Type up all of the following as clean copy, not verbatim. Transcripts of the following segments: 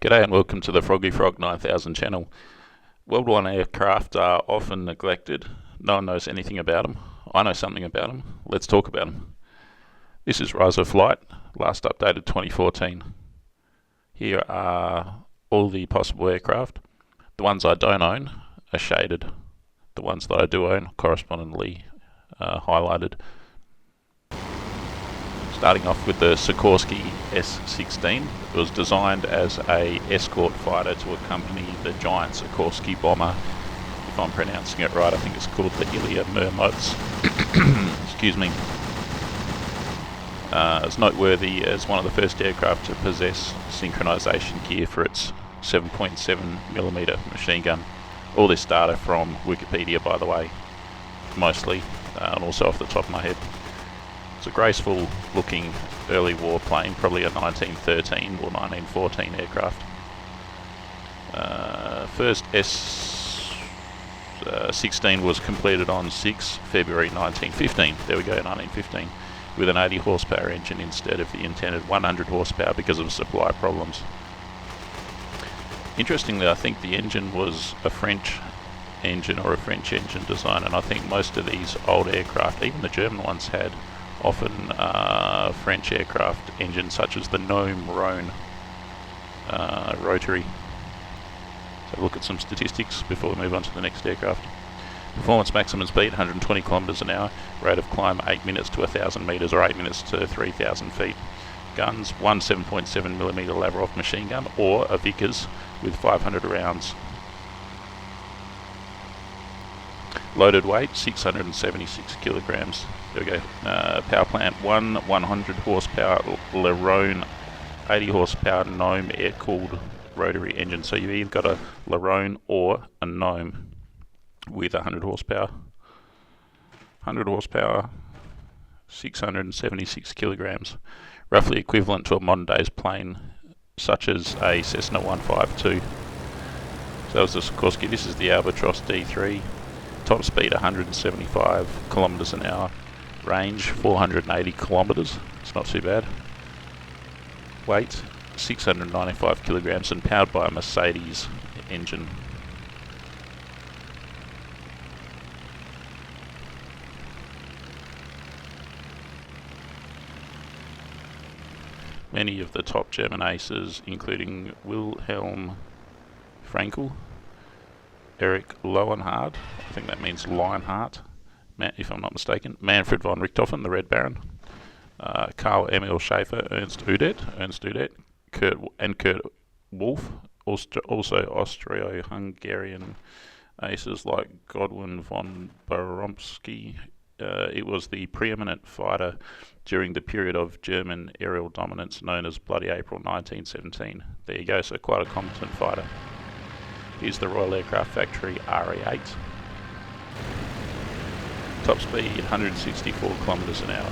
G'day and welcome to the Froggy Frog 9000 channel. World War I aircraft are often neglected. No one knows anything about them. I know something about them. Let's talk about them. This is Rise of Flight, last updated 2014. Here are all the possible aircraft. The ones I don't own are shaded. The ones that I do own correspondingly highlighted. Starting off with the Sikorsky S-16. It was designed as an escort fighter to accompany the giant Sikorsky bomber. If I'm pronouncing it right, I think it's called the Ilia Mermoz. Excuse me. It's noteworthy as one of the first aircraft to possess synchronization gear for its 7.7mm machine gun. All this data from Wikipedia, by the way, mostly, and also off the top of my head. It's a graceful looking early war plane, probably a 1913 or 1914 aircraft. First S-16 was completed on 6 February 1915. There we go, 1915, with an 80 horsepower engine instead of the intended 100 horsepower because of supply problems. Interestingly, I think the engine was a French engine or a French engine design, and I think most of these old aircraft, even the German ones, had often French aircraft engines such as the Gnome Rhone rotary. So look at some statistics before we move on to the next aircraft. Performance maximum speed 120 kilometers an hour, rate of climb 8 minutes to 1,000 meters or 8 minutes to 3,000 feet. Guns, one 7.7mm Lavrov machine gun or a Vickers with 500 rounds. Loaded weight 676 kilograms. There we go. Power plant 100 horsepower Lerone 80 horsepower Gnome air-cooled rotary engine. So you've either got a Lerone or a Gnome with 100 horsepower. 100 horsepower, 676 kilograms. Roughly equivalent to a modern day's plane such as a Cessna 152. So that was the Sikorsky. This is the Albatross D3. Top speed 175 kilometers an hour. Range 480 kilometers. It's not too bad. Weight 695 kilograms and powered by a Mercedes engine. Many of the top German aces, including Wilhelm Frankel, Erich Lowenhard, I think that means Lionheart, if I'm not mistaken, Manfred von Richthofen, the Red Baron, Karl Emil Schaefer, Ernst Udet, Kurt Wolf, also Austro-Hungarian aces like Godwin von Boromsky. It was the preeminent fighter during the period of German aerial dominance known as Bloody April 1917. There you go, so quite a competent fighter. Here's the Royal Aircraft Factory RE8. Top speed 164 kilometers an hour.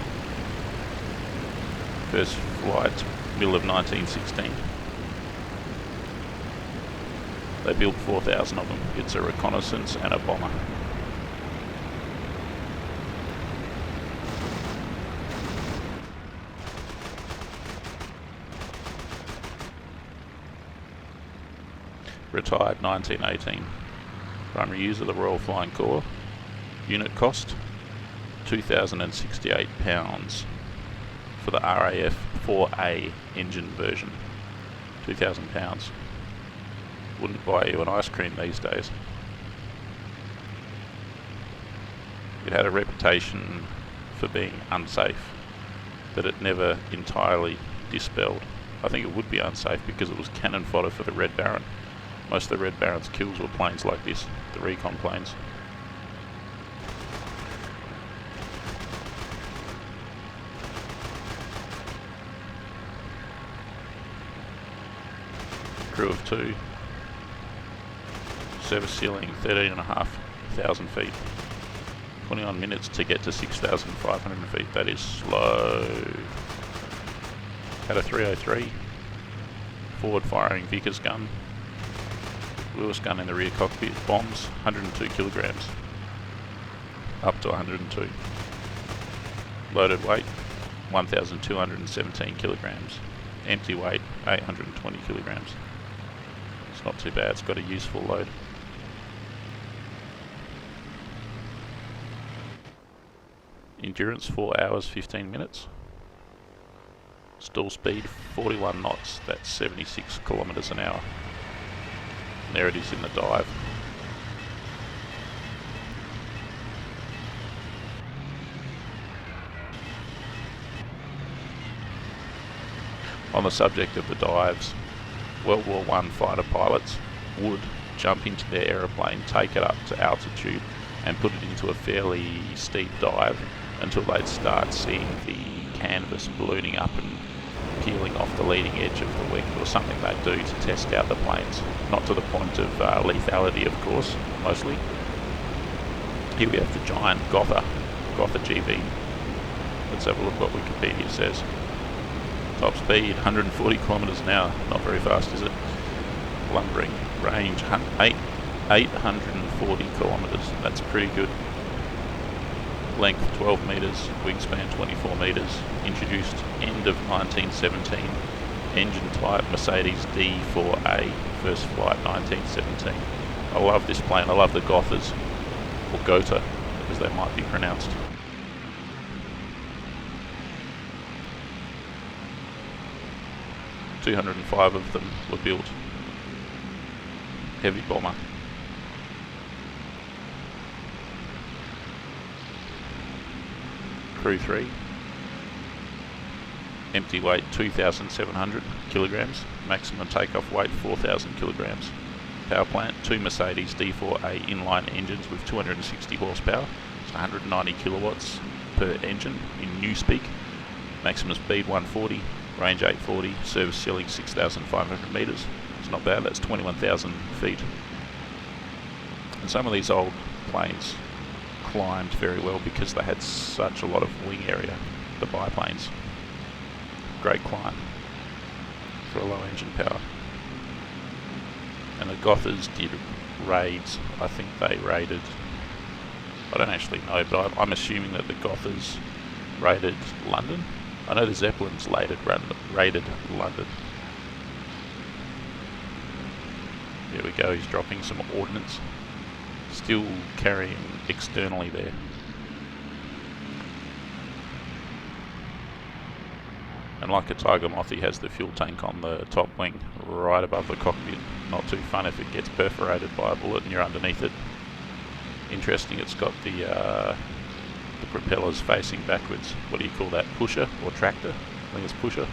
First flight, middle of 1916. They built 4,000 of them. It's a reconnaissance and a bomber. Retired 1918. Primary use of the Royal Flying Corps. Unit cost £2,068 for the RAF 4A engine version. £2,000. Wouldn't buy you an ice cream these days. It had a reputation for being unsafe that it never entirely dispelled. I think it would be unsafe because it was cannon fodder for the Red Baron. Most of the Red Baron's kills were planes like this, the recon planes. Crew of 2. Service ceiling 13,500 feet. 21 minutes to get to 6,500 feet. That is slow. Had a 303. Forward firing Vickers gun. Lewis gun in the rear cockpit. Bombs 102 kilograms. Up to 102. Loaded weight 1,217 kilograms. Empty weight 820 kilograms. It's not too bad, it's got a useful load. Endurance 4 hours 15 minutes. Stall speed 41 knots, that's 76 kilometres an hour. And there it is in the dive. On the subject of the dives, World War I fighter pilots would jump into their aeroplane, take it up to altitude and put it into a fairly steep dive until they'd start seeing the canvas ballooning up and peeling off the leading edge of the wing, or something they'd do to test out the planes. Not to the point of lethality, of course, mostly. Here we have the giant Gotha GV. Let's have a look what Wikipedia says. Top speed 140 kilometres an hour, not very fast, is it? Lumbering range 840 kilometres, that's pretty good. Length 12 metres, wingspan 24 metres, introduced end of 1917, engine type Mercedes D4A, first flight 1917. I love this plane, I love the Gothas, or Gotha as they might be pronounced. $205 of them were built. Heavy bomber. Crew 3. Empty weight 2,700 kilograms. Maximum takeoff weight 4,000 kilograms. Power plant 2 Mercedes D4A inline engines with 260 horsepower. It's 190 kilowatts per engine in newspeak. Maximum speed 140. Range 840, service ceiling 6,500 metres. It's not bad, that's 21,000 feet. And some of these old planes climbed very well because they had such a lot of wing area, the biplanes. Great climb for a low engine power. And the Gothas did raids. I think they raided, I don't actually know, but I'm assuming that the Gothas raided London. I know the Zeppelins raided London. There we go, he's dropping some ordnance. Still carrying externally there. And like a Tiger Moth, he has the fuel tank on the top wing, right above the cockpit. Not too fun if it gets perforated by a bullet and you're underneath it. Interesting, it's got the propellers facing backwards. What do you call that? Pusher or tractor? I think it's pusher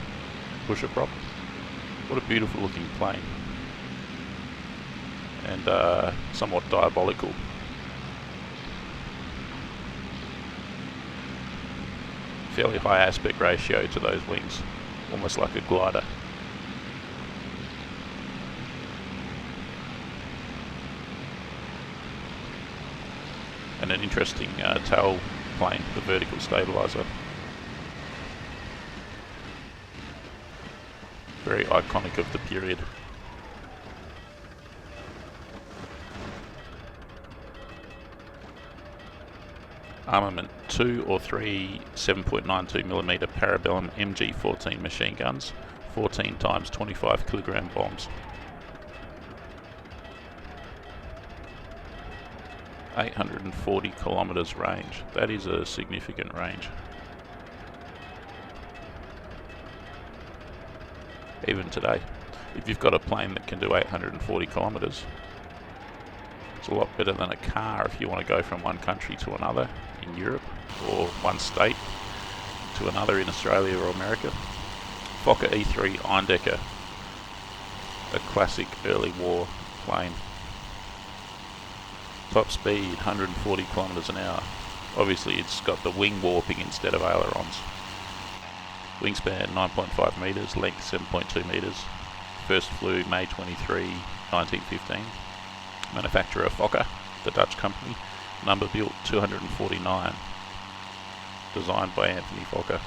prop. What a beautiful looking plane. And somewhat diabolical. Fairly high aspect ratio to those wings, almost like a glider. And an interesting tail plane, the vertical stabilizer. Very iconic of the period. Armament 2 or 3 7.92mm Parabellum MG14 machine guns, 14 times 25 kilogram bombs. 840 kilometres range. That is a significant range. Even today, if you've got a plane that can do 840 kilometres, it's a lot better than a car if you want to go from one country to another in Europe, or one state to another in Australia or America. Fokker E3 Eindecker, a classic early war plane. Top speed 140 kilometres an hour. Obviously it's got the wing warping instead of ailerons. Wingspan 9.5 metres, length 7.2 metres. First flew May 23, 1915. Manufacturer Fokker, the Dutch company. Number built 249. Designed by Anthony Fokker.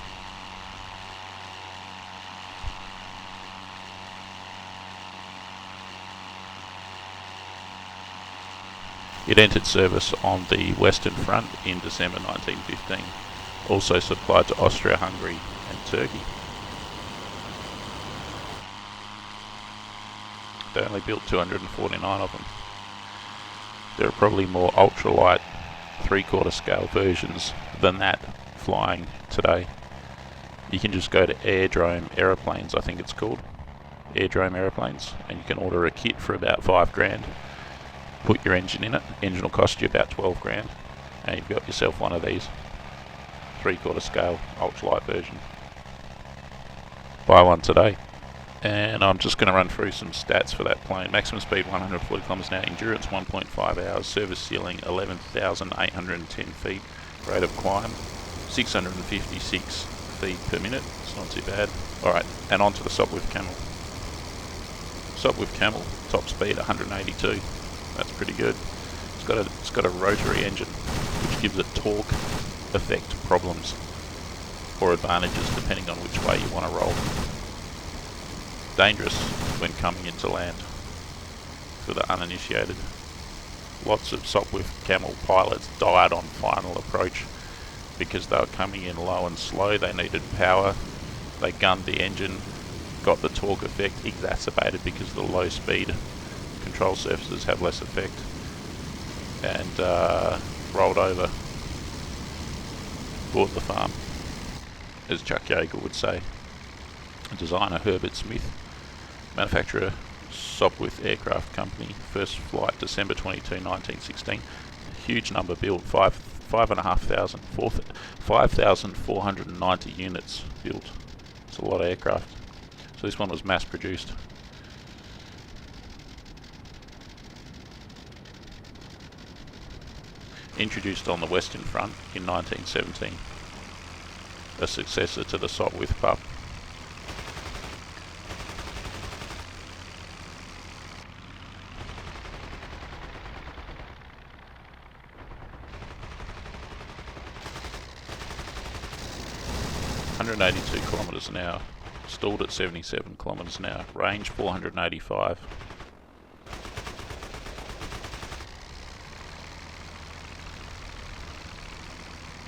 It entered service on the Western Front in December 1915, also supplied to Austria-Hungary and Turkey. They only built 249 of them. There are probably more ultralight 3/4 scale versions than that flying today. You can just go to Airdrome Aeroplanes, I think it's called. Airdrome Aeroplanes, and you can order a kit for about $5 grand. Put your engine in it. Engine will cost you about $12 grand, and you've got yourself one of these 3/4 scale ultralight version. Buy one today. And I'm just going to run through some stats for that plane. Maximum speed 140 kilometers an hour, endurance 1.5 hours, service ceiling 11,810 feet, rate of climb 656 feet per minute. It's not too bad. Alright, and on to the Sopwith Camel. Sopwith Camel, top speed 182. That's pretty good. It's got a rotary engine, which gives it torque effect problems or advantages depending on which way you want to roll. Dangerous when coming into land for the uninitiated. Lots of Sopwith Camel pilots died on final approach because they were coming in low and slow. They needed power. They gunned the engine, got the torque effect exacerbated because the low speed control surfaces have less effect, and rolled over. Bought the farm, as Chuck Yeager would say. Designer Herbert Smith. Manufacturer Sopwith Aircraft Company. First flight December 22, 1916. Huge number built. 5,490 units built. It's a lot of aircraft. So this one was mass produced. Introduced on the Western Front in 1917. A successor to the Sopwith Pup. .182 kilometers an hour, stalled at 77 kilometers an hour, range 485.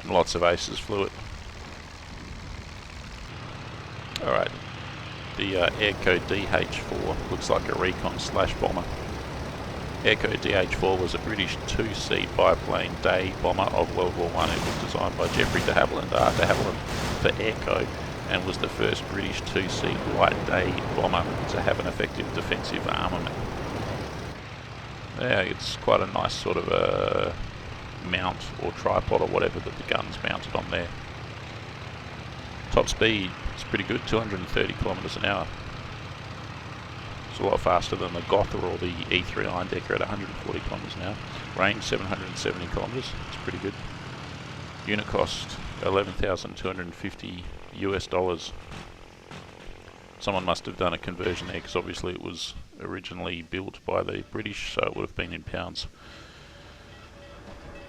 And lots of aces flew it. Alright, the Airco DH4 looks like a recon / bomber. Airco DH4 was a British 2-seat biplane day bomber of World War I. It was designed by Geoffrey de Havilland de Havilland for Airco, and was the first British 2-seat light day bomber to have an effective defensive armament. Yeah, it's quite a nice sort of a mount or tripod or whatever that the gun's mounted on there. Top speed is pretty good, 230 kilometers an hour. It's a lot faster than the Gotha or the E3 Iron Decker at 140 kilometers an hour. Range 770 kilometers. It's pretty good. Unit cost $11,250 US. Someone must have done a conversion there because obviously it was originally built by the British, so it would have been in pounds.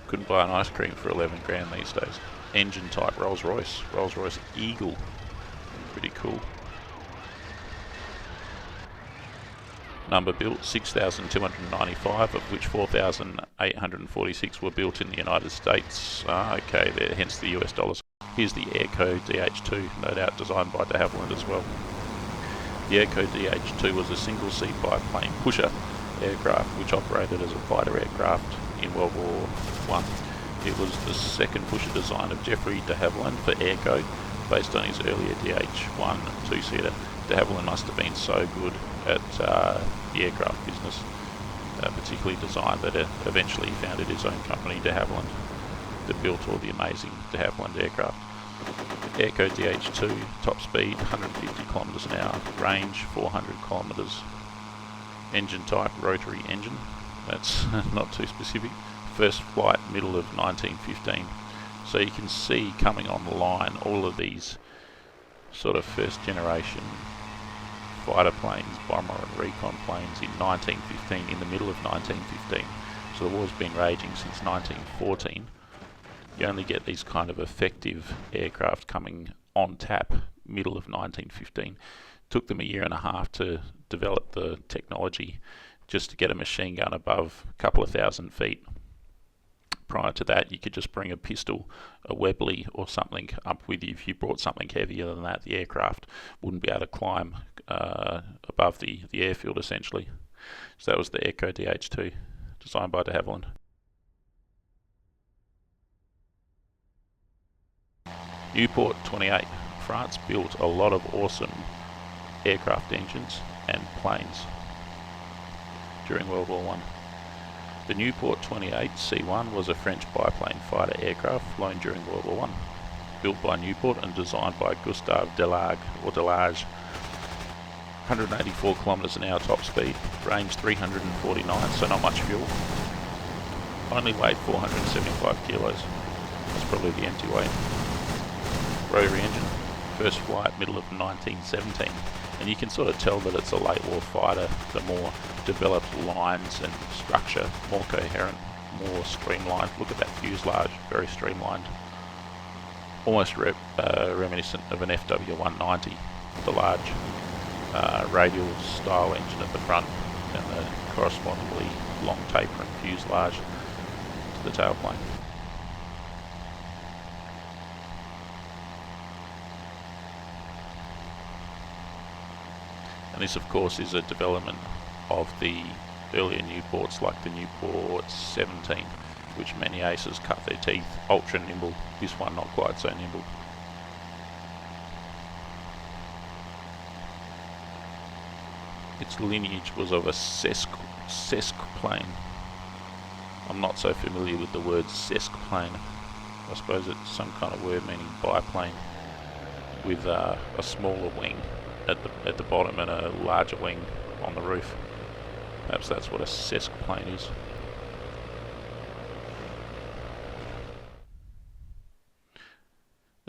Couldn't buy an ice cream for 11 grand these days. Engine type Rolls-Royce Eagle. Pretty cool. Number built 6,295, of which 4,846 were built in the United States. Okay, there, hence the US dollars. Here's the Airco DH2, no doubt designed by de Havilland as well. The Airco DH2 was a single-seat biplane pusher aircraft which operated as a fighter aircraft in World War I. It was the second pusher design of Geoffrey de Havilland for Airco, based on his earlier DH1 two-seater. De Havilland must have been so good at the aircraft business, particularly design, that eventually he founded his own company, de Havilland, that built all the amazing de Havilland aircraft. Airco DH2, top speed 150 kilometers an hour, range 400 kilometers. Engine type rotary engine, that's not too specific. First flight middle of 1915. So you can see coming on the line all of these sort of first generation fighter planes, bomber and recon planes in 1915, in the middle of 1915. So the war's been raging since 1914. You only get these kind of effective aircraft coming on tap middle of 1915. Took them a year and a half to develop the technology just to get a machine gun above a couple of thousand feet. Prior to that, you could just bring a pistol, a Webley or something up with you. If you brought something heavier than that, the aircraft wouldn't be able to climb above the airfield, essentially. So that was the Fokker DH2, designed by de Havilland. Nieuport 28. France built a lot of awesome aircraft engines and planes during World War I. The Nieuport 28 C-1 was a French biplane fighter aircraft flown during World War I. Built by Nieuport and designed by Gustave Delage, 184 kilometers an hour top speed, range 349, so not much fuel. Only weighed 475 kilos. That's probably the empty weight. Rotary engine, first flight middle of 1917, and you can sort of tell that it's a late war fighter. The more developed lines and structure, more coherent, more streamlined. Look at that fuselage, very streamlined, almost reminiscent of an FW190, the large radial style engine at the front and the correspondingly long tapering fuselage to the tailplane. And this, of course, is a development of the earlier Nieuports, like the Nieuport 17, which many aces cut their teeth, ultra nimble. This one not quite so nimble. Its lineage was of a sesqueplane. I'm not so familiar with the word sesqueplane. I suppose it's some kind of word meaning biplane with a smaller wing at the bottom and a larger wing on the roof. Perhaps that's what a sesqueplane is.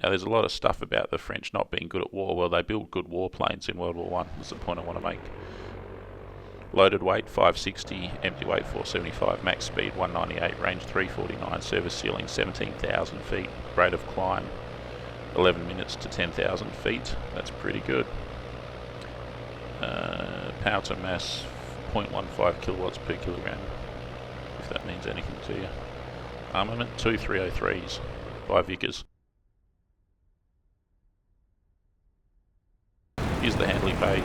Now there's a lot of stuff about the French not being good at war. Well, they built good warplanes in World War I, that's the point I want to make. Loaded weight 560, empty weight 475, max speed 198, range 349, service ceiling 17,000 feet, rate of climb 11 minutes to 10,000 feet. That's pretty good. Power to mass 0.15 kilowatts per kilogram, if that means anything to you. Armament 2 303s by Vickers. Here's the Handley page,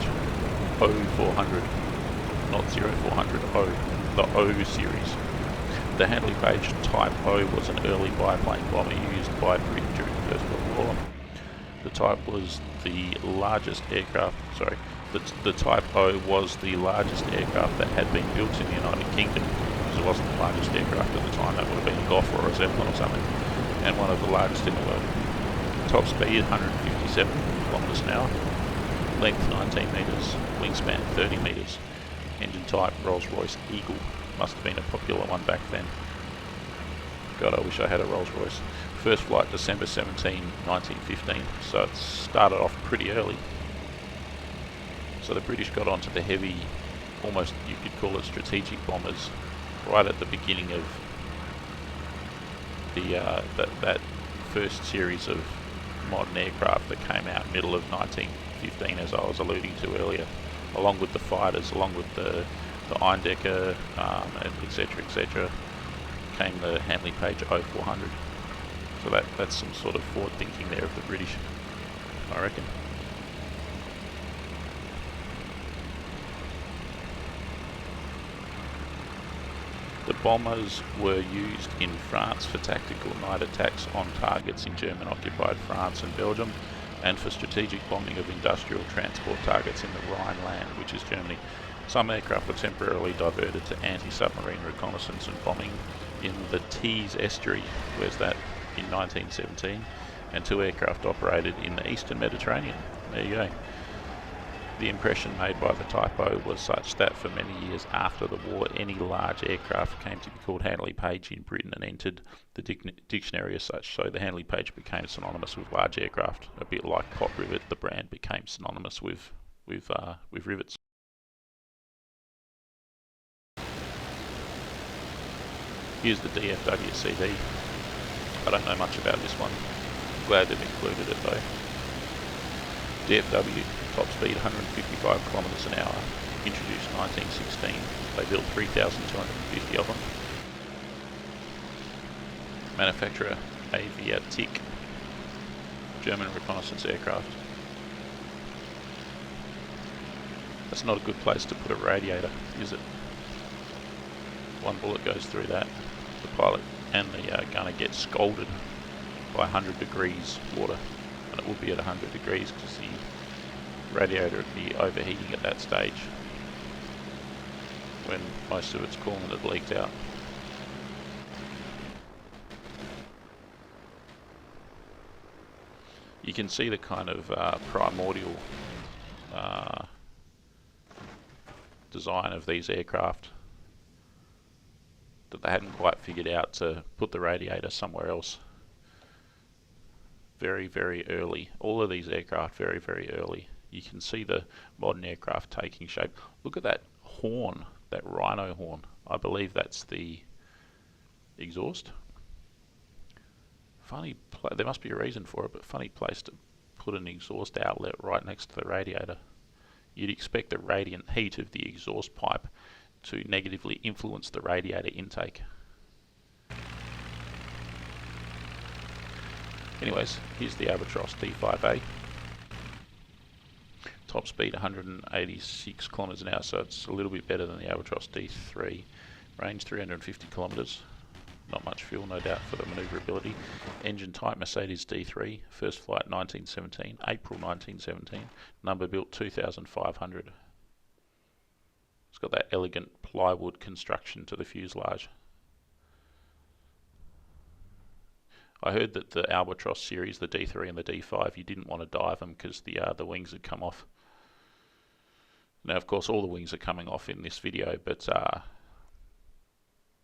O400, not 0400, O, the O series. The Handley page Type O was an early biplane bomber used by Britain during the First World War. The type was the largest aircraft, the Type O was the largest aircraft that had been built in the United Kingdom, because it wasn't the largest aircraft at the time. That would have been a Goff or a Zeppelin or something, and one of the largest in the world. Top speed 157 kilometers an hour, length 19 metres, wingspan 30 metres. Engine type Rolls-Royce Eagle, must have been a popular one back then. God, I wish I had a Rolls-Royce. First flight December 17, 1915, so it started off pretty early. So the British got onto the heavy, almost you could call it strategic bombers, right at the beginning of the that first series of modern aircraft that came out middle of 1915, as I was alluding to earlier, along with the fighters, along with the Eindecker, etc., came the Handley Page 0400. So that's some sort of forward thinking there of the British, I reckon. The bombers were used in France for tactical night attacks on targets in German-occupied France and Belgium, and for strategic bombing of industrial transport targets in the Rhineland, which is Germany. Some aircraft were temporarily diverted to anti-submarine reconnaissance and bombing in the Tees estuary, where's that, in 1917, and 2 aircraft operated in the Eastern Mediterranean. There you go. The impression made by the Type O was such that for many years after the war, any large aircraft came to be called Handley Page in Britain and entered the dictionary as such. So the Handley Page became synonymous with large aircraft, a bit like Pop Rivet, the brand became synonymous with rivets. Here's the DFW CD. I don't know much about this one. Glad they've included it though. DFW, top speed 155 kilometers an hour, introduced 1916. They built 3,250 of them. Manufacturer Aviatik, German reconnaissance aircraft. That's not a good place to put a radiator, is it? One bullet goes through that. The pilot and the gunner get scalded by 100 degrees water, and it would be at 100 degrees because the radiator would be overheating at that stage when most of its coolant had leaked out. You can see the kind of primordial design of these aircraft, that they hadn't quite figured out to put the radiator somewhere else. Very, very early. All of these aircraft very, very early. You can see the modern aircraft taking shape. Look at that horn, that rhino horn. I believe that's the exhaust. Funny, there must be a reason for it, but funny place to put an exhaust outlet right next to the radiator. You'd expect the radiant heat of the exhaust pipe to negatively influence the radiator intake. Anyways, here's the Albatros D.VIII. Top speed 186 kilometers an hour, so it's a little bit better than the Albatros D.III. Range 350 kilometers. Not much fuel, no doubt, for the manoeuvrability. Engine type Mercedes D3, first flight 1917, April 1917, number built 2500. It's got that elegant plywood construction to the fuselage. I heard that the Albatros series, the D3 and the D5, you didn't want to dive them because the wings had come off. Now, of course, all the wings are coming off in this video, but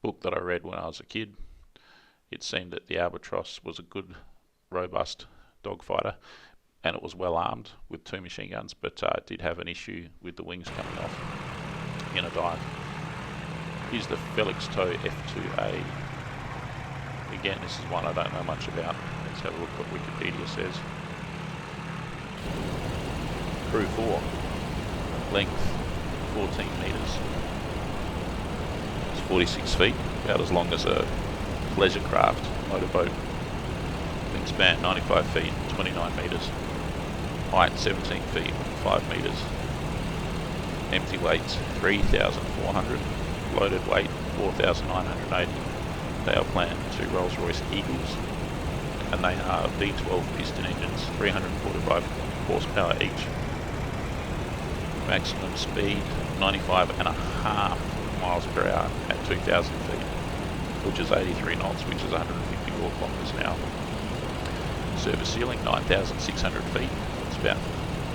book that I read when I was a kid, it seemed that the Albatros was a good, robust dogfighter, and it was well armed with 2 machine guns, but it did have an issue with the wings coming off in a dive. Here's the Felixstowe F2A. Again, this is one I don't know much about. Let's have a look what Wikipedia says. Crew 4, length 14 metres. 46 feet, about as long as a pleasure craft motorboat. Wingspan 95 feet, 29 metres. Height 17 feet, 5 metres. Empty weight 3,400. Loaded weight 4,980. They are planned 2 Rolls-Royce Eagles, and they are D12 piston engines, 345 horsepower each. Maximum speed 95.5 miles per hour at 2,000 feet, which is 83 knots, which is 154 kilometers an hour. Service ceiling 9,600 feet, it's about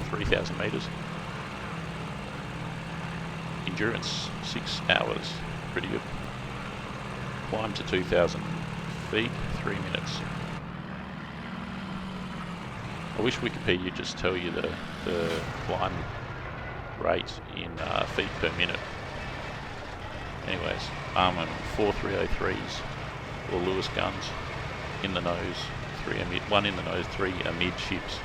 3,000 meters. Endurance 6 hours, pretty good. Climb to 2,000 feet, 3 minutes. I wish Wikipedia would just tell you the climb rate in feet per minute. Anyways, armament 4 303s or Lewis guns in the nose, 1 in the nose, 3 amidships.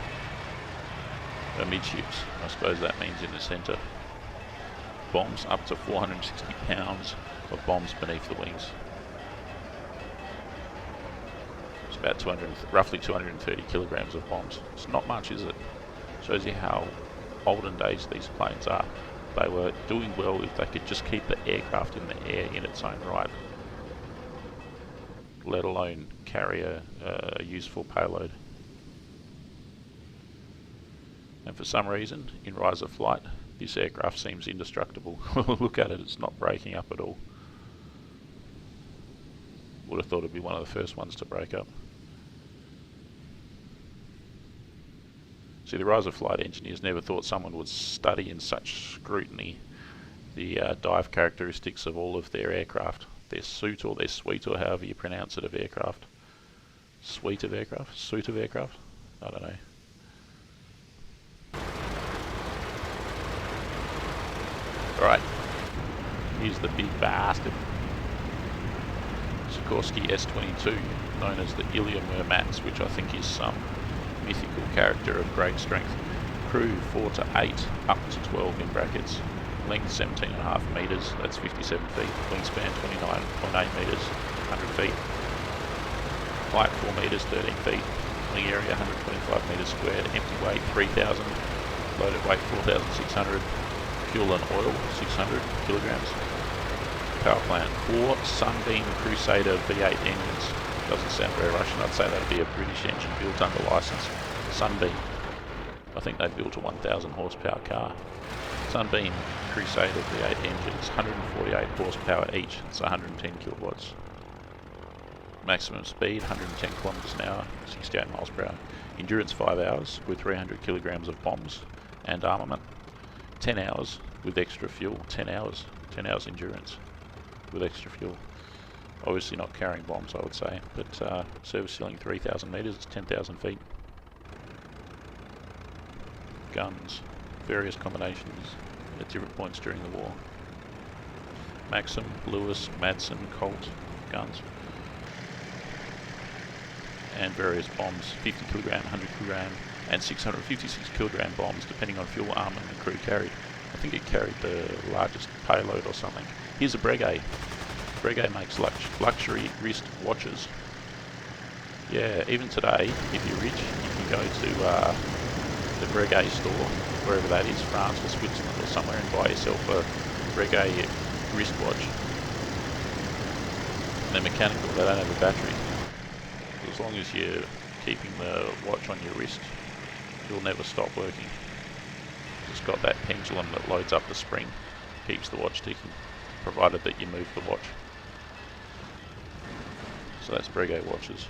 Amidships, I suppose that means in the centre. Bombs up to 460 pounds of bombs beneath the wings. It's about roughly 230 kilograms of bombs. It's not much, is it? Shows you how olden days these planes are. They were doing well if they could just keep the aircraft in the air in its own right, let alone carry a useful payload. And for some reason, in rise of flight, this aircraft seems indestructible. Look at it, it's not breaking up at all. Would have thought it'd be one of the first ones to break up. See, the rise of flight engineers never thought someone would study in such scrutiny the dive characteristics of all of their aircraft. Their suit or their suite, or however you pronounce it, of aircraft. Suite of aircraft? Suit of aircraft? I don't know. Alright, here's the big bastard. Sikorsky S-22, known as the Ilya Murmats, which I think is some mythical character of great strength. Crew 4 to 8, up to 12 in brackets. Length 17.5 metres, that's 57 feet. Wingspan 29.8 metres, 100 feet. Height 4 metres, 13 feet. Wing area 125 metres squared. Empty weight 3,000. Loaded weight 4,600. Fuel and oil, 600 kilograms. Power plant, 4 Sunbeam Crusader V8 engines. Doesn't sound very Russian. I'd say that'd be a British engine built under license. Sunbeam. I think they built a 1,000 horsepower car. Sunbeam Crusader V8 engines, 148 horsepower each. It's 110 kilowatts. Maximum speed, 110 kilometers an hour, 68 miles per hour. Endurance 5 hours with 300 kilograms of bombs and armament. 10 hours with extra fuel. 10 hours endurance with extra fuel. Obviously not carrying bombs, I would say, but service ceiling 3,000 meters, it's 10,000 feet. Guns, various combinations at different points during the war. Maxim, Lewis, Madsen, Colt guns. And various bombs, 50 kilogram, 100 kilogram, and 656 kilogram bombs, depending on fuel, armament and crew carried. I think it carried the largest payload or something. Here's a Breguet. Breguet makes luxury wrist watches. Yeah, even today, if you're rich, you can go to the Breguet store, wherever that is, France or Switzerland or somewhere, and buy yourself a Breguet wristwatch. They're mechanical, they don't have a battery. As long as you're keeping the watch on your wrist, you'll never stop working. It's got that pendulum that loads up the spring, keeps the watch ticking, provided that you move the watch. So that's Breguet watches.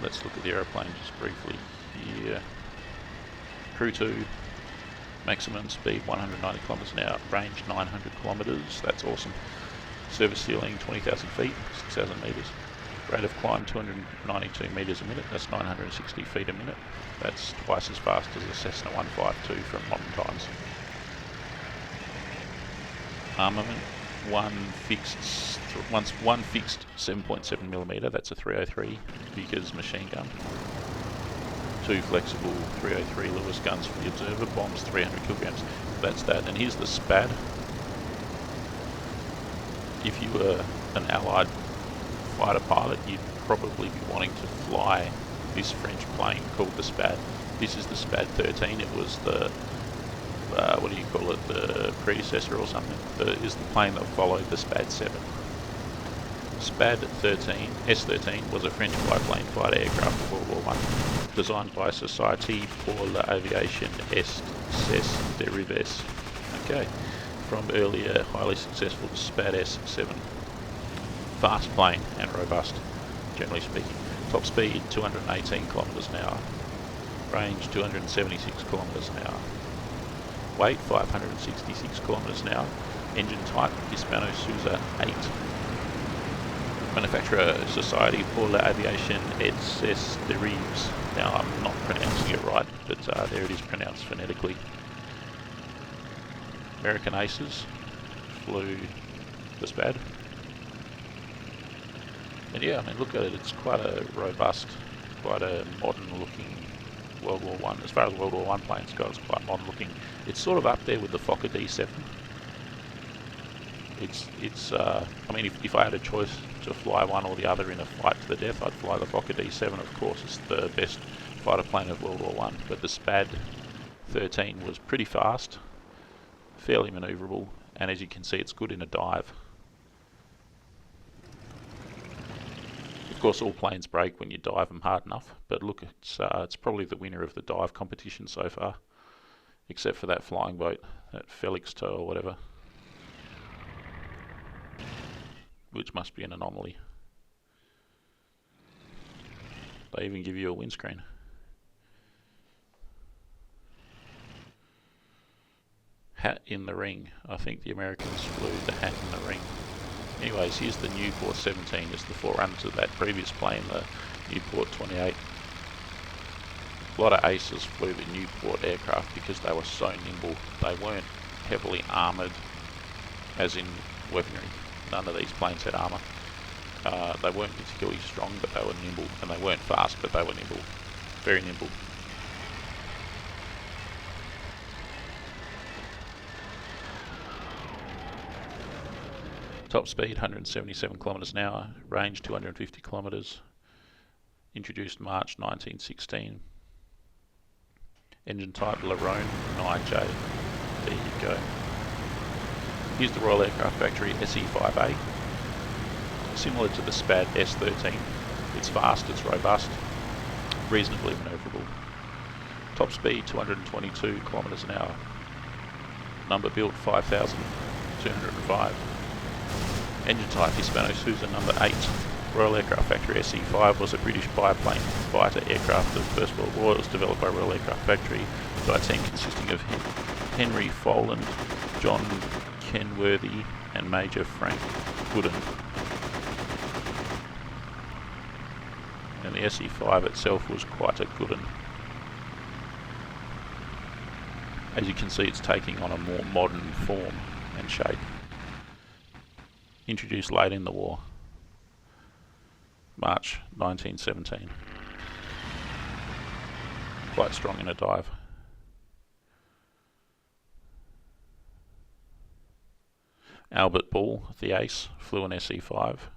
Let's look at the aeroplane just briefly here. Crew 2, maximum speed 190 kilometers an hour, range 900 kilometers, that's awesome. Service ceiling 20,000 feet, 6,000 meters. Rate of climb 292 meters a minute, that's 960 feet a minute. That's twice as fast as a Cessna 152 from modern times. Armament, one fixed 7.7mm, that's a 303 Vickers machine gun. 2 flexible 303 Lewis guns for the observer, bombs 300 kilograms. That's that. And here's the SPAD. If you were an Allied fighter pilot, you'd probably be wanting to fly this French plane called the SPAD. This is the SPAD 13. It was the what do you call it, the predecessor or something. Is the plane that followed the SPAD 7. SPAD 13, S-13 was a French biplane fighter aircraft of World War I, designed by Société pour l'Aviation S de Rivers. Okay, from earlier highly successful SPAD S-7. Fast plane and robust, generally speaking. Top speed 218 kilometers an hour. Range 276 kilometers an hour. Weight 566 kilometers an hour. Engine type Hispano-Suiza 8. Manufacturer Société pour l'Aviation S de Rivers. Now I'm not pronouncing it right, but there it is pronounced phonetically. American Aces flew the SPAD. And yeah, I mean, look at it, it's quite a robust, quite a modern looking World War I. As far as World War I planes go, it's quite modern looking. It's sort of up there with the Fokker D.VIII. I mean, if I had a choice to fly one or the other in a fight to the death, I'd fly the Fokker D.VII, of course. It's the best fighter plane of World War I. But the SPAD 13 was pretty fast, fairly manoeuvrable, and as you can see, it's good in a dive. Of course, all planes break when you dive them hard enough, but look, it's probably the winner of the dive competition so far, except for that flying boat, that Felixstowe or whatever, which must be an anomaly. They even give you a windscreen. Hat in the ring. I think the Americans flew the hat in the ring. Anyways, here's the Nieuport 17. It's the forerunner to that previous plane, the Nieuport 28. A lot of aces flew the Nieuport aircraft because they were so nimble. They weren't heavily armoured, as in weaponry. None of these planes had armour. They weren't particularly strong, but they were nimble, and they weren't fast, but they were nimble. Very nimble. Top speed 177 kilometers an hour, range 250 kilometers. Introduced March 1916. Engine type Lerone 9J. There you go. Here's the Royal Aircraft Factory SE-5A. Similar to the SPAD S-13. It's fast, it's robust, reasonably manoeuvrable. Top speed 222 kilometres an hour. Number built 5,205. Engine type Hispano-Suiza number 8. Royal Aircraft Factory SE-5 was a British biplane fighter aircraft of the First World War. It was developed by Royal Aircraft Factory by a team consisting of Henry Foland, John Kenworthy and Major Frank Gooden. And the SE-5 itself was quite a good one. As you can see, it's taking on a more modern form and shape. Introduced late in the war, March 1917. Quite strong in a dive. Albert Ball, the ace, flew an SE-5.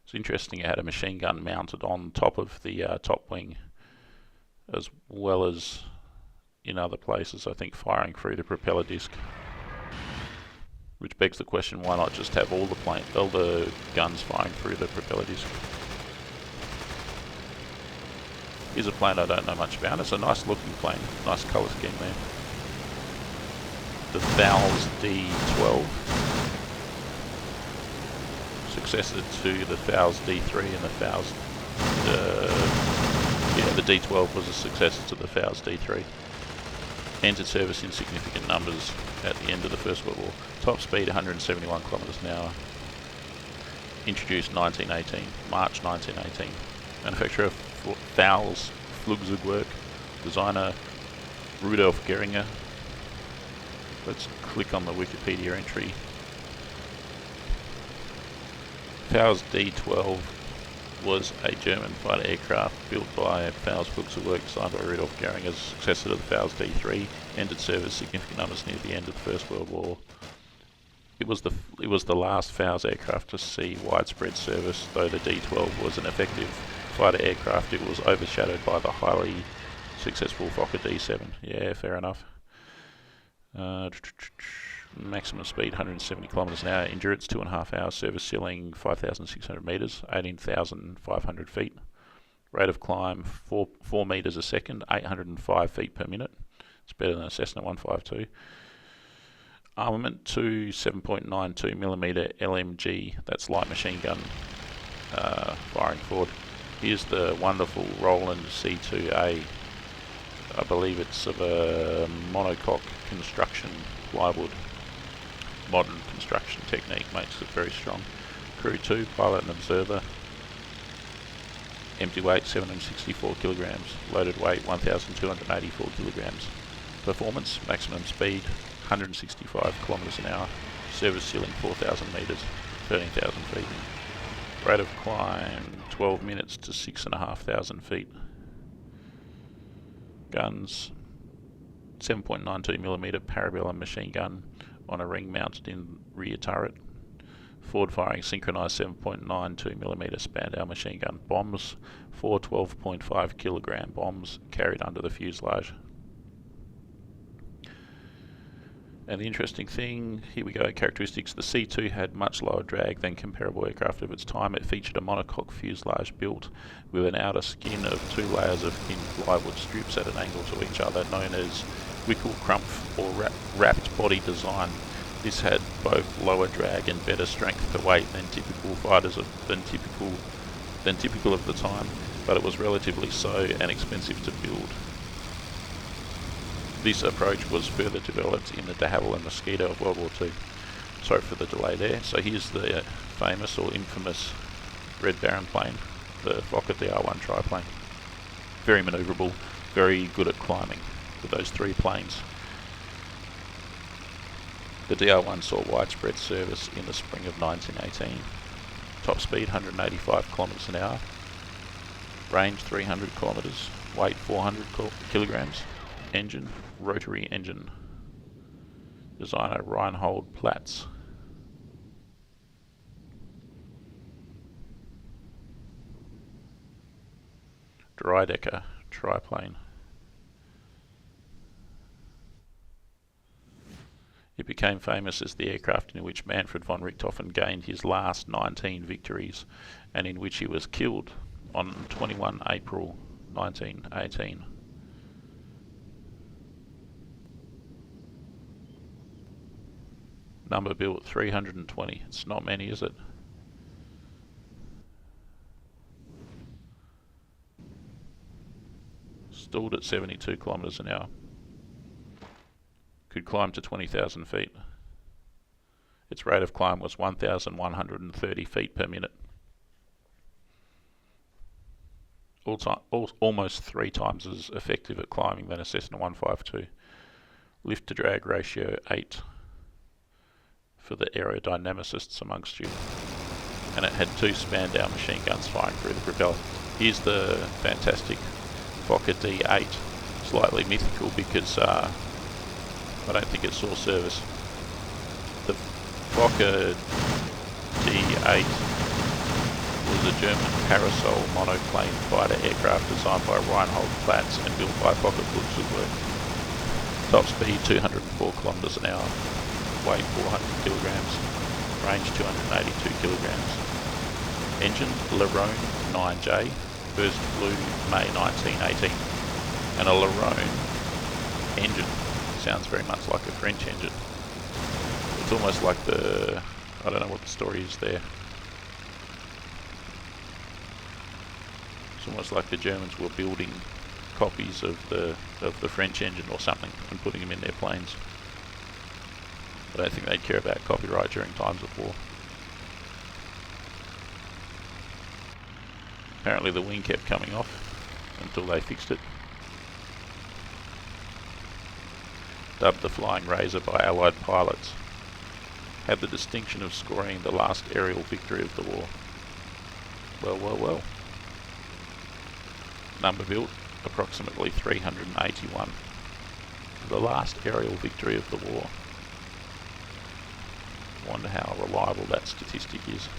It's interesting, it had a machine gun mounted on top of the top wing, as well as in other places, I think, firing through the propeller disc. Which begs the question, why not just have all the guns firing through the propeller disc? Here's a plane I don't know much about. It's a nice looking plane, nice colour scheme there. The Pfalz D.XII, successor to the Pfalz D.III and the Pfalz, the D.XII was a successor to the Pfalz D.III. Entered service in significant numbers at the end of the First World War. Top speed 171 kilometres an hour. Introduced 1918, March 1918. Manufacturer Pfalz Flugzeugwerk. Designer Rudolf Geringer. Let's click on the Wikipedia entry. Pfalz D.XII was a German fighter aircraft built by Pfalz Flugzeugwerk, designed by Rudolf Geringer as successor to the Pfalz D.III. Entered service significant numbers near the end of the First World War. It was the last Pfalz aircraft to see widespread service. Though the D.XII was an effective fighter aircraft, it was overshadowed by the highly successful Fokker D.VII. Yeah, fair enough. Maximum speed 170 kilometres an hour. Endurance 2.5 hours. Service ceiling 5,600 metres, 18,500 feet. Rate of climb 4 metres a second, 805 feet per minute. It's better than a Cessna 152. Armament 2 7.92mm LMG, that's light machine gun firing forward. Here's the wonderful Roland C2A. I believe it's of a monocoque construction, plywood. Modern construction technique makes it very strong. Crew 2, pilot and observer. Empty weight 764 kilograms. Loaded weight 1,284 kilograms. Performance, maximum speed 165 kilometers an hour. Service ceiling 4,000 meters, 13,000 feet. Rate of climb 12 minutes to 6,500 feet. Guns 7.92mm parabellum machine gun on a ring mounted in rear turret. Forward firing synchronized 7.92mm Spandau machine gun. Bombs, 4 12.5 kilogram bombs carried under the fuselage. And the interesting thing, here we go, characteristics. The C2 had much lower drag than comparable aircraft of its time. It featured a monocoque fuselage built with an outer skin of 2 layers of thin plywood strips at an angle to each other, known as Wickel-Crumpf or wrapped body design. This had both lower drag and better strength per weight than typical of the time, but it was relatively slow and expensive to build. This approach was further developed in the de Havilland and Mosquito of World War II. Sorry for the delay there. So here's the famous or infamous Red Baron plane, the Fokker DR1 triplane. Very manoeuvrable, very good at climbing with those 3 planes. The DR1 saw widespread service in the spring of 1918. Top speed 185 kilometres an hour. Range 300 kilometres. Weight 400 kilograms. Engine, rotary engine. Designer Reinhold Platz. Dreidecker triplane. It became famous as the aircraft in which Manfred von Richthofen gained his last 19 victories and in which he was killed on 21 April 1918. Number built 320. It's not many, is it? Stalled at 72 kilometers an hour. Could climb to 20,000 feet. Its rate of climb was 1,130 feet per minute. Almost 3 times as effective at climbing than a Cessna 152. Lift to drag ratio 8 for the aerodynamicists amongst you. And it had 2 Spandau machine guns firing through the propeller. Here's the fantastic Fokker D.VIII. Slightly mythical because I don't think it saw service. The Fokker D.VIII was a German parasol monoplane fighter aircraft designed by Reinhold Platz and built by Fokker Flugzeugwerk. Top speed 204 kilometers an hour, weight 400 kilograms, range 282 kilograms. Engine Lerone 9J, first flew May 1918. And a Lerone engine sounds very much like a French engine. It's almost like I don't know what the story is there. It's almost like the Germans were building copies of the French engine or something and putting them in their planes. I don't think they'd care about copyright during times of war. Apparently the wing kept coming off until they fixed it. Dubbed the Flying Razor by Allied pilots. Had the distinction of scoring the last aerial victory of the war. Well, well, well. Number built, approximately 381. The last aerial victory of the war. Wonder how reliable that statistic is.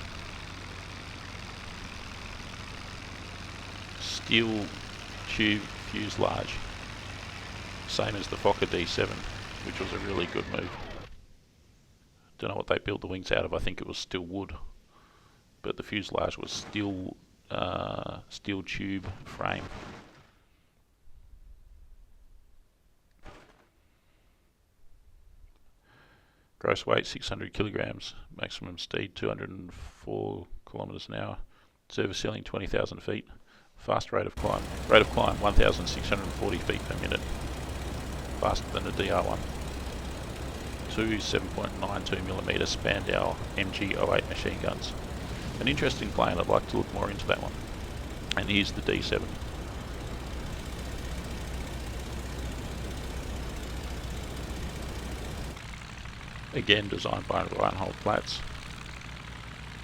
Steel tube fuselage. Same as the Fokker D.VII, which was a really good move. Don't know what they built the wings out of. I think it was still wood. But the fuselage was steel tube frame. Gross weight 600 kilograms, maximum speed 204 kilometers an hour, service ceiling 20,000 feet, fast rate of climb 1,640 feet per minute, faster than the DRI-1. 2 7.92mm Spandau MG08 machine guns. An interesting plane. I'd like to look more into that one. And here's the D.VII. Again designed by Reinhold Platz.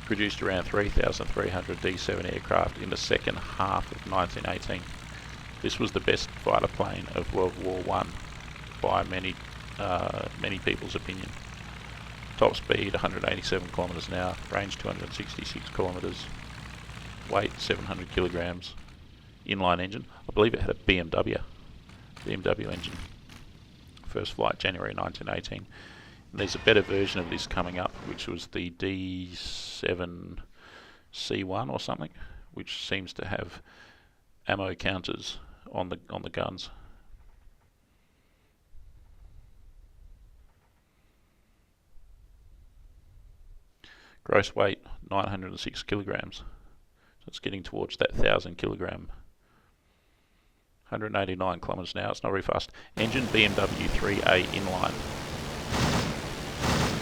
Produced around 3,300 D.VII aircraft in the second half of 1918. This was the best fighter plane of World War I by many people's opinion. Top speed 187 kilometers an hour, range 266 kilometers, weight 700 kilograms, inline engine. I believe it had a BMW engine. First flight January 1918. And there's a better version of this coming up, which was the D7C1 or something, which seems to have ammo counters on the guns. Gross weight 906 kilograms. So it's getting towards that 1,000 kilogram. 189 kilometers an hour. It's not very fast. Engine BMW 3A inline.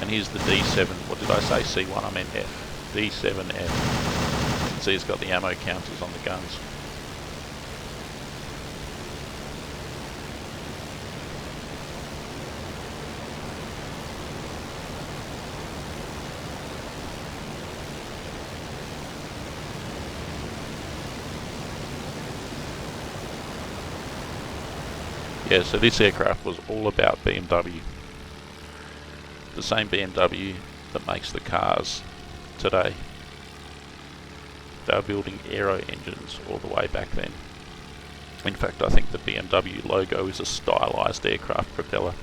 And here's the D.VII. What did I say? C1? I meant F. D.VII F. You can see it's got the ammo counters on the guns. Yeah, so this aircraft was all about BMW. The same BMW that makes the cars today. They were building aero engines all the way back then. In fact, I think the BMW logo is a stylized aircraft propeller.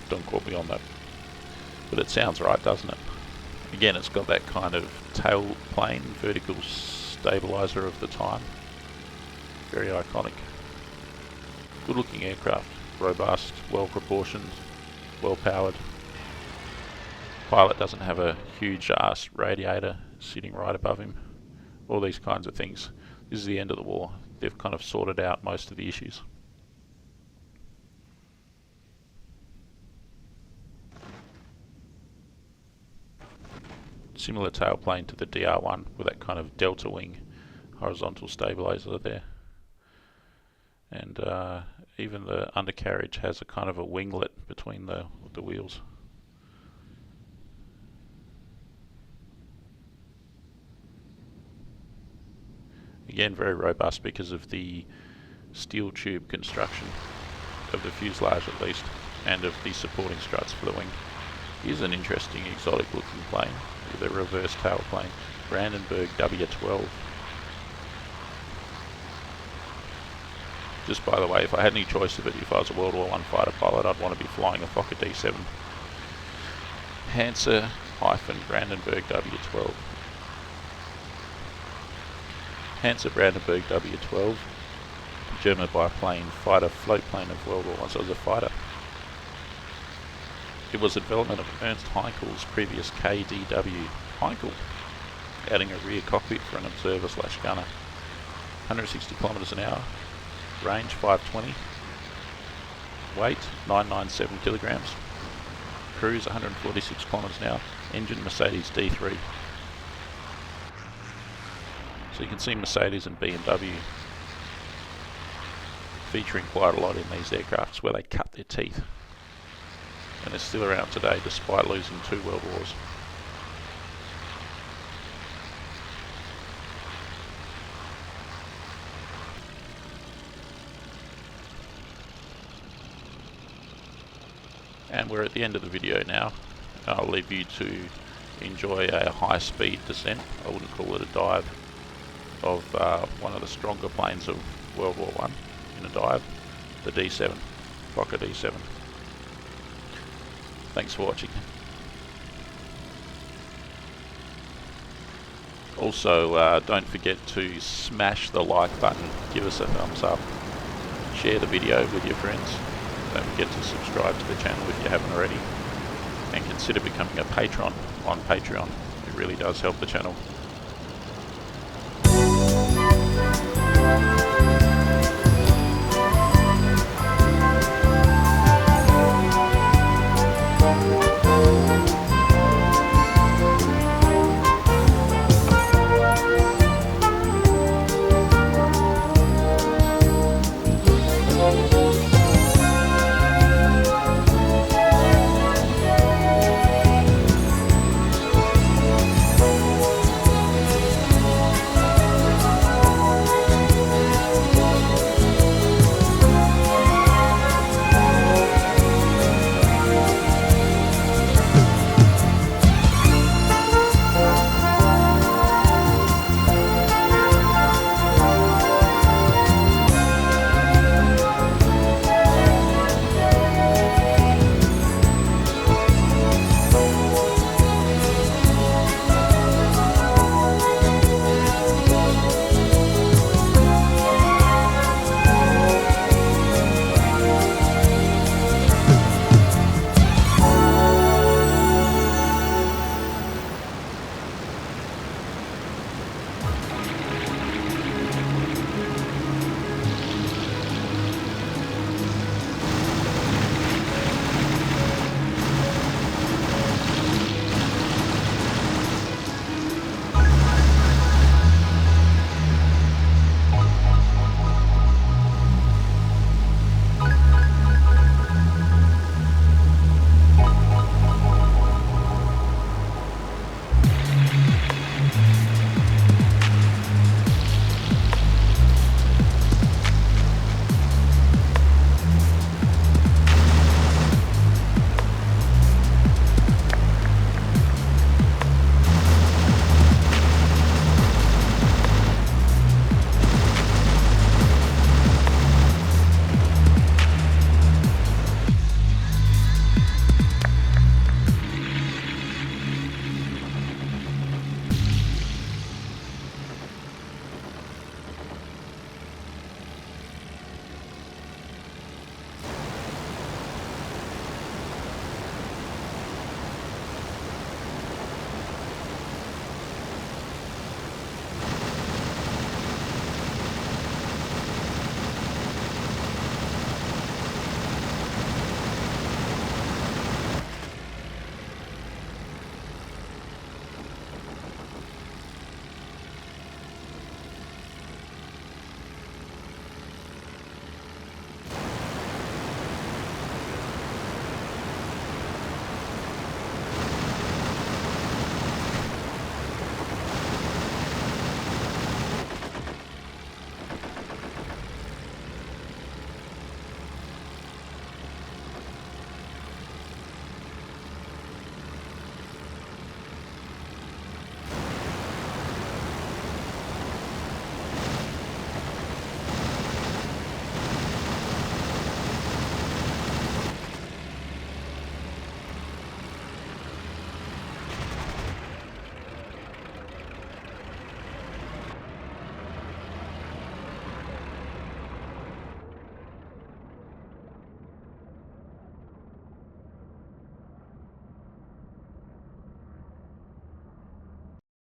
Don't quote me on that. But it sounds right, doesn't it? Again, it's got that kind of tail plane, vertical stabilizer of the time. Very iconic. Good looking aircraft. Robust, well proportioned, well powered. Pilot doesn't have a huge ass radiator sitting right above him. All these kinds of things. This is the end of the war. They've kind of sorted out most of the issues. Similar tailplane to the DR1 with that kind of delta wing horizontal stabilizer there. And even the undercarriage has a kind of a winglet between the wheels. Again, very robust because of the steel tube construction of the fuselage at least, and of the supporting struts for the wing. Here's an interesting exotic looking plane with a reverse tailplane, Brandenburg W12. Just by the way, if I had any choice of it, if I was a World War I fighter pilot, I'd want to be flying a Fokker D.VII. Hansa-Brandenburg W12. Hansa-Brandenburg W12, German biplane fighter float plane of World War I, so it was a fighter. It was a development of Ernst Haeckel's previous KDW Haeckel, adding a rear cockpit for an observer/gunner. 160 kilometers an hour, range 520, weight 997 kilograms, cruise 146 kilometers an hour, engine Mercedes D3. So you can see Mercedes and BMW featuring quite a lot in these aircrafts where they cut their teeth. And they're still around today despite losing 2 world wars. And we're at the end of the video now. I'll leave you to enjoy a high-speed descent. I wouldn't call it a dive, of one of the stronger planes of World War I in a dive, the D7, Fokker D7. Thanks for watching. Also, don't forget to smash the like button, give us a thumbs up, share the video with your friends. Don't forget to subscribe to the channel if you haven't already, and consider becoming a patron on Patreon. It really does help the channel.